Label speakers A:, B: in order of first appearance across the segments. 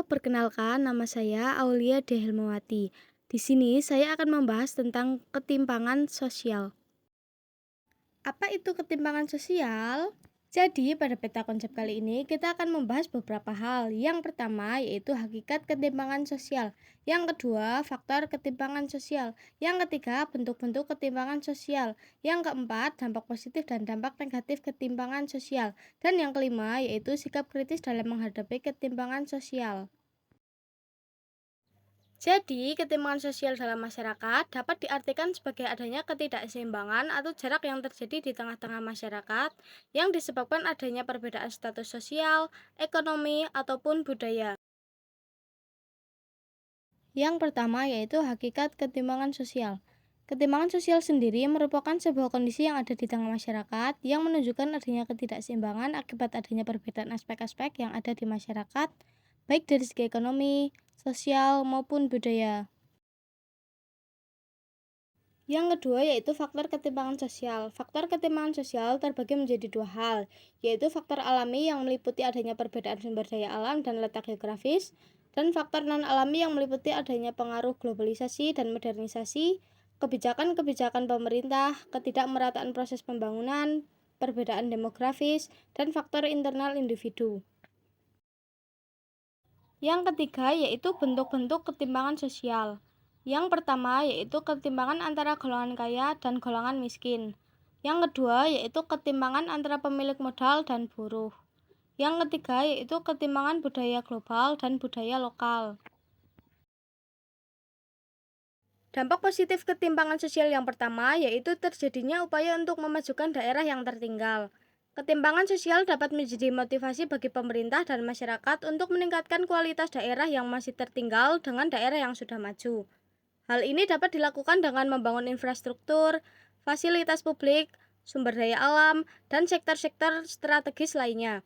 A: Perkenalkan nama saya Aulia Dehelmawati. Di sini saya akan membahas tentang ketimpangan sosial. Apa itu ketimpangan sosial? Jadi, pada peta konsep kali ini kita akan membahas beberapa hal. Yang pertama yaitu hakikat ketimpangan sosial. Yang kedua, faktor ketimpangan sosial. Yang ketiga, bentuk-bentuk ketimpangan sosial. Yang keempat, dampak positif dan dampak negatif ketimpangan sosial. Dan yang kelima yaitu sikap kritis dalam menghadapi ketimpangan sosial. Jadi, ketimpangan sosial dalam masyarakat dapat diartikan sebagai adanya ketidakseimbangan atau jarak yang terjadi di tengah-tengah masyarakat yang disebabkan adanya perbedaan status sosial, ekonomi, ataupun budaya. Yang pertama yaitu hakikat ketimpangan sosial. Ketimpangan sosial sendiri merupakan sebuah kondisi yang ada di tengah masyarakat yang menunjukkan adanya ketidakseimbangan akibat adanya perbedaan aspek-aspek yang ada di masyarakat, baik dari segi ekonomi, sosial, maupun budaya. Yang kedua yaitu faktor ketimpangan sosial. Faktor ketimpangan sosial terbagi menjadi dua hal, yaitu faktor alami yang meliputi adanya perbedaan sumber daya alam dan letak geografis, dan faktor non-alami yang meliputi adanya pengaruh globalisasi dan modernisasi, kebijakan-kebijakan pemerintah, ketidakmerataan proses pembangunan, perbedaan demografis, dan faktor internal individu. Yang ketiga yaitu bentuk-bentuk ketimpangan sosial. Yang pertama yaitu ketimpangan antara golongan kaya dan golongan miskin. Yang kedua yaitu ketimpangan antara pemilik modal dan buruh. Yang ketiga yaitu ketimpangan budaya global dan budaya lokal. Dampak positif ketimpangan sosial yang pertama yaitu terjadinya upaya untuk memajukan daerah yang tertinggal. Ketimpangan sosial dapat menjadi motivasi bagi pemerintah dan masyarakat untuk meningkatkan kualitas daerah yang masih tertinggal dengan daerah yang sudah maju. Hal ini dapat dilakukan dengan membangun infrastruktur, fasilitas publik, sumber daya alam, dan sektor-sektor strategis lainnya.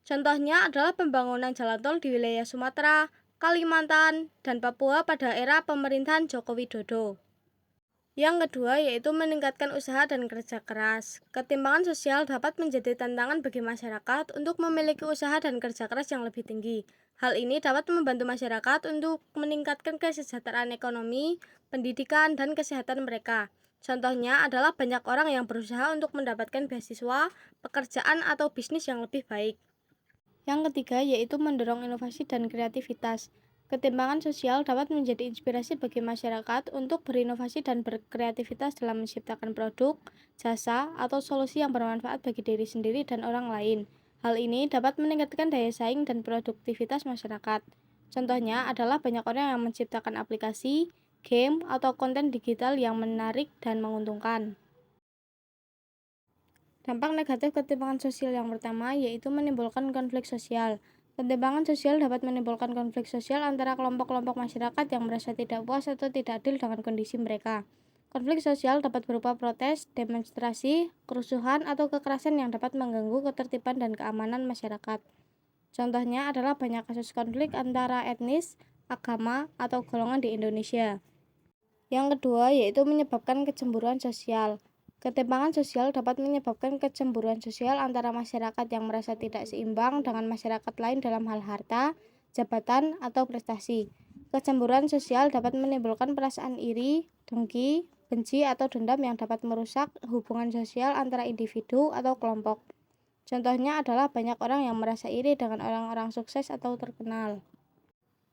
A: Contohnya adalah pembangunan jalan tol di wilayah Sumatera, Kalimantan, dan Papua pada era pemerintahan Joko Widodo. Yang kedua yaitu meningkatkan usaha dan kerja keras. Ketimpangan sosial dapat menjadi tantangan bagi masyarakat untuk memiliki usaha dan kerja keras yang lebih tinggi. Hal ini dapat membantu masyarakat untuk meningkatkan kesejahteraan ekonomi, pendidikan, dan kesehatan mereka. Contohnya adalah banyak orang yang berusaha untuk mendapatkan beasiswa, pekerjaan, atau bisnis yang lebih baik. Yang ketiga yaitu mendorong inovasi dan kreativitas. Ketimpangan sosial dapat menjadi inspirasi bagi masyarakat untuk berinovasi dan berkreativitas dalam menciptakan produk, jasa, atau solusi yang bermanfaat bagi diri sendiri dan orang lain. Hal ini dapat meningkatkan daya saing dan produktivitas masyarakat. Contohnya adalah banyak orang yang menciptakan aplikasi, game, atau konten digital yang menarik dan menguntungkan. Dampak negatif ketimpangan sosial yang pertama yaitu menimbulkan konflik sosial. Ketimpangan sosial dapat menimbulkan konflik sosial antara kelompok-kelompok masyarakat yang merasa tidak puas atau tidak adil dengan kondisi mereka. Konflik sosial dapat berupa protes, demonstrasi, kerusuhan, atau kekerasan yang dapat mengganggu ketertiban dan keamanan masyarakat. Contohnya adalah banyak kasus konflik antara etnis, agama, atau golongan di Indonesia. Yang kedua yaitu menyebabkan kecemburuan sosial. Ketimpangan sosial dapat menyebabkan kecemburuan sosial antara masyarakat yang merasa tidak seimbang dengan masyarakat lain dalam hal harta, jabatan, atau prestasi. Kecemburuan sosial dapat menimbulkan perasaan iri, dengki, benci, atau dendam yang dapat merusak hubungan sosial antara individu atau kelompok. Contohnya adalah banyak orang yang merasa iri dengan orang-orang sukses atau terkenal.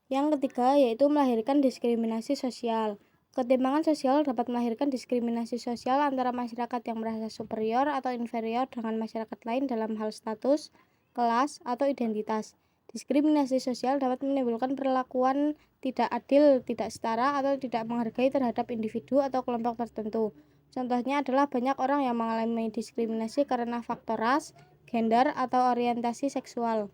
A: Yang ketiga yaitu melahirkan diskriminasi sosial. Ketimpangan sosial dapat melahirkan diskriminasi sosial antara masyarakat yang merasa superior atau inferior dengan masyarakat lain dalam hal status, kelas, atau identitas. Diskriminasi sosial dapat menimbulkan perlakuan tidak adil, tidak setara, atau tidak menghargai terhadap individu atau kelompok tertentu. Contohnya adalah banyak orang yang mengalami diskriminasi karena faktor ras, gender, atau orientasi seksual.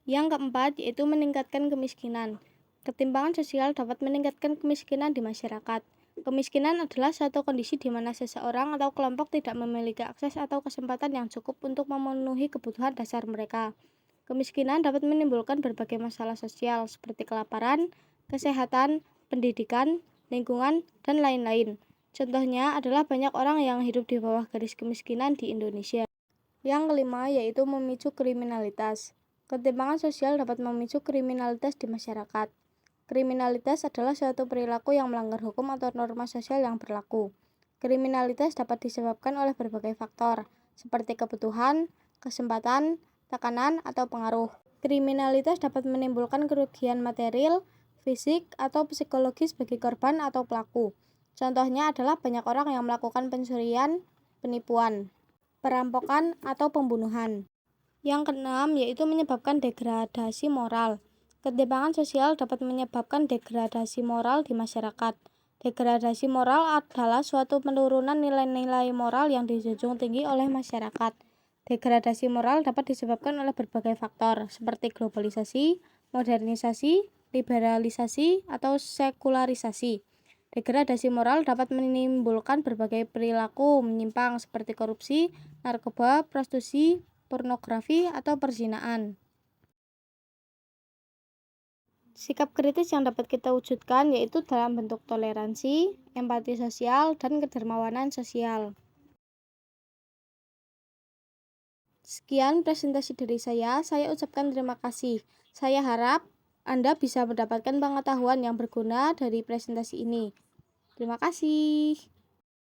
A: Yang keempat yaitu meningkatkan kemiskinan. Ketimpangan sosial dapat meningkatkan kemiskinan di masyarakat. Kemiskinan adalah suatu kondisi di mana seseorang atau kelompok tidak memiliki akses atau kesempatan yang cukup untuk memenuhi kebutuhan dasar mereka. Kemiskinan dapat menimbulkan berbagai masalah sosial seperti kelaparan, kesehatan, pendidikan, lingkungan, dan lain-lain. Contohnya adalah banyak orang yang hidup di bawah garis kemiskinan di Indonesia. Yang kelima yaitu memicu kriminalitas. Ketimpangan sosial dapat memicu kriminalitas di masyarakat. Kriminalitas adalah suatu perilaku yang melanggar hukum atau norma sosial yang berlaku. Kriminalitas dapat disebabkan oleh berbagai faktor, seperti kebutuhan, kesempatan, tekanan, atau pengaruh. Kriminalitas dapat menimbulkan kerugian material, fisik, atau psikologis bagi korban atau pelaku. Contohnya adalah banyak orang yang melakukan pencurian, penipuan, perampokan, atau pembunuhan. Yang keenam yaitu menyebabkan degradasi moral. Ketimpangan sosial dapat menyebabkan degradasi moral di masyarakat. Degradasi moral adalah suatu penurunan nilai-nilai moral yang dijunjung tinggi oleh masyarakat. Degradasi moral dapat disebabkan oleh berbagai faktor, seperti globalisasi, modernisasi, liberalisasi, atau sekularisasi. Degradasi moral dapat menimbulkan berbagai perilaku menyimpang seperti korupsi, narkoba, prostitusi, pornografi, atau perzinaan. Sikap kritis yang dapat kita wujudkan yaitu dalam bentuk toleransi, empati sosial, dan kedermawanan sosial. Sekian presentasi dari saya ucapkan terima kasih. Saya harap Anda bisa mendapatkan pengetahuan yang berguna dari presentasi ini. Terima kasih.